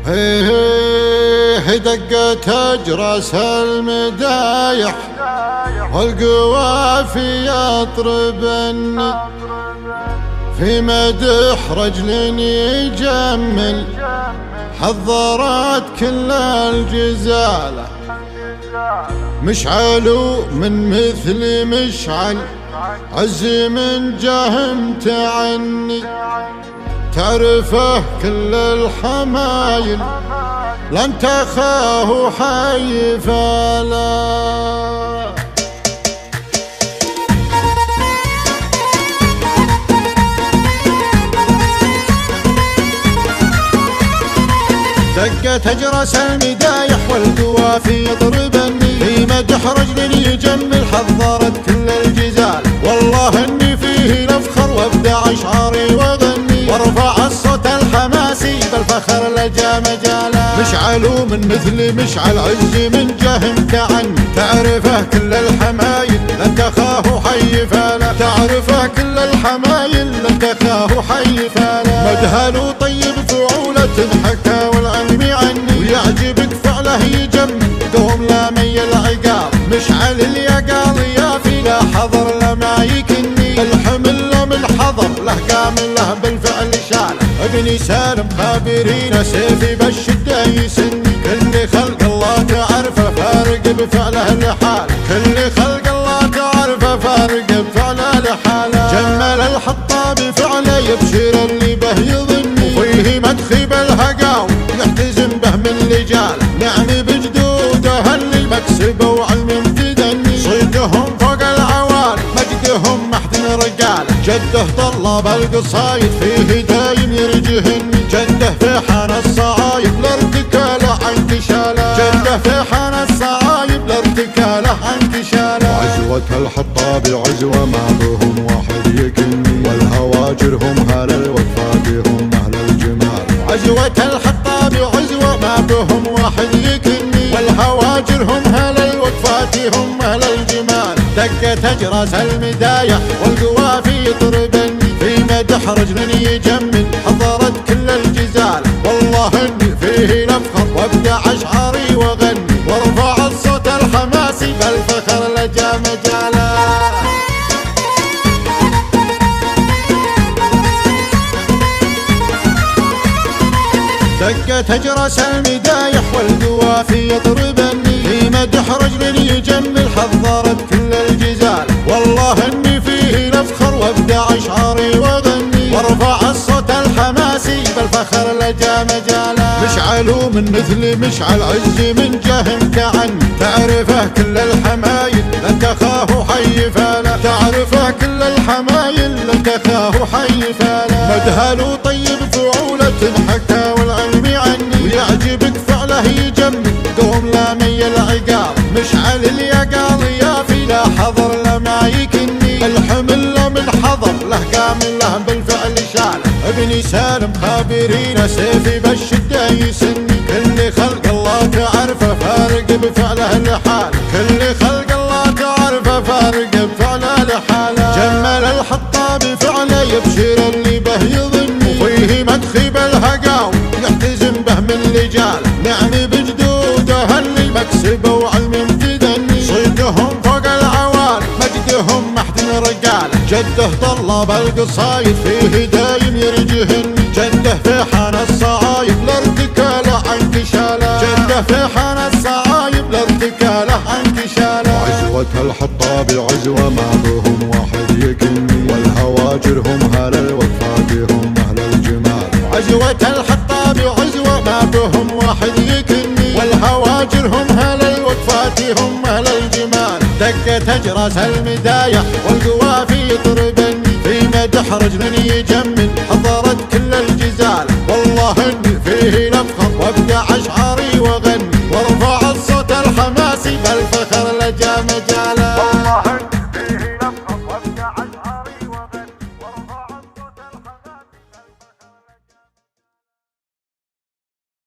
هيه دقت اجراس المدايح والقوافي يطربني في مدح رجل يجمل حضرت كل الجزالة مشعل من مثل مشعل عز من جهم تعني تعرفه كل الحمايل لن تخاه حي فلا دقت اجرس المدايح والقوافي يضربني في مدح رجل يجمل حضرت كل الجزال والله اني فيه لافخر وابدع اشعاري واغني وارفع الصوت الحماسي بالفخر لجا مجالا مشعل من مثل مشعل عز من جهم تعني تعرفه كل الحمايل لن تخاه حي فلا تعرفه كل الحمايل لن تخاه حي فلا مدهن طيب فعولة حكى والعلم عني ويعجبك فعله يجمل دوم لا مي العقاب مشعل اليقال يا في لا حضر لما يكني الحمل من حضر له قام له بالفعل شاله ابني سالم خابرين سيفي بالشده يسني كل خلق الله تعرفه فارق بفعله لحاله كل خلق الله تعرفه فارق بفعله لحاله جمل الحطاب بفعله يبشر اللي به يظني وفيه مدخب الهقاو يحتزم به من لجاله نعم بجدوده اللي مكسب وعلم امتدني صيدهم فوق العوال مجدهم محدن رجاله جده طلب القصايد فيه دايم يرجهني جده في حان الصعايب لارتكاله عنك شاله جده في حان الصعايب لارتكاله عنك شاله عزوة الحطاب عزوة ما بهم واحد يكني والهواجر هم هل الوفات هم اهل الجمال عزوة الحطاب عزوة ما بهم واحد يكني والهواجر هم هل الوقفات هم اهل الجمال دقت اجراس المدايح والقوافي يطربني في مدح رجل يجمل حضرت كل الجزال والله اني فيه لافخر وابدع اشعاري واغني وارفع الصوت الحماسي بالفخر لجا مجالا دقت اجراس المدايح والقوافي يطربني في مدح رجل يجمل حضرت كل الجزال والله اني فيه لافخر وابدع اشعاري واغني وارفع الصوت الحماسي بالفخر لجا مجالا مشعل من مثل مشعل عز من جهم تعني تعرفه كل الحمايل لن تخاه حي فلا تعرفه كل الحمايل لن تخاه حي فلا مدهن طيب فعولة حكى والعلم عني ويعجبك فعله يجمل دوم لا مي العقاب مشعل اليقال يا في لا حضر لما يكني الحمل من حضر له قام له بالفعل شاله ابني سالم خابرين سيفي بالشده يسني كل خلق الله تعرفه فارق بفعله لحاله كل خلق الله تعرفه فارق بفعله لحاله جمل الحطاب بفعله يبشر اللي به يظني وفيه مدخب الهقاو يحتزم به من لجاله نعم بجدوده اللي مكسب وعلم امتدني صيدهم فوق العوال مجدهم محدن رجاله جده طلب القصايد فيه دايم يرجهني جده في حان الصعايب لارتكاله عنك شاله جده في حان الصعايب لارتكاله عنك شاله عزوة الحطاب عزوة ما بهم واحد يكني والهواجر هم هل الوفات هم اهل الجمال عزوة الحطاب عزوة ما بهم واحد يكني والهواجر هم هل الوقفات هم اهل الجمال دقت اجراس المدايح والقوافي يطربني في مدح رجل يجمل حضرت كل الجزال والله اني فيه لافخر وابدع اشعاري واغني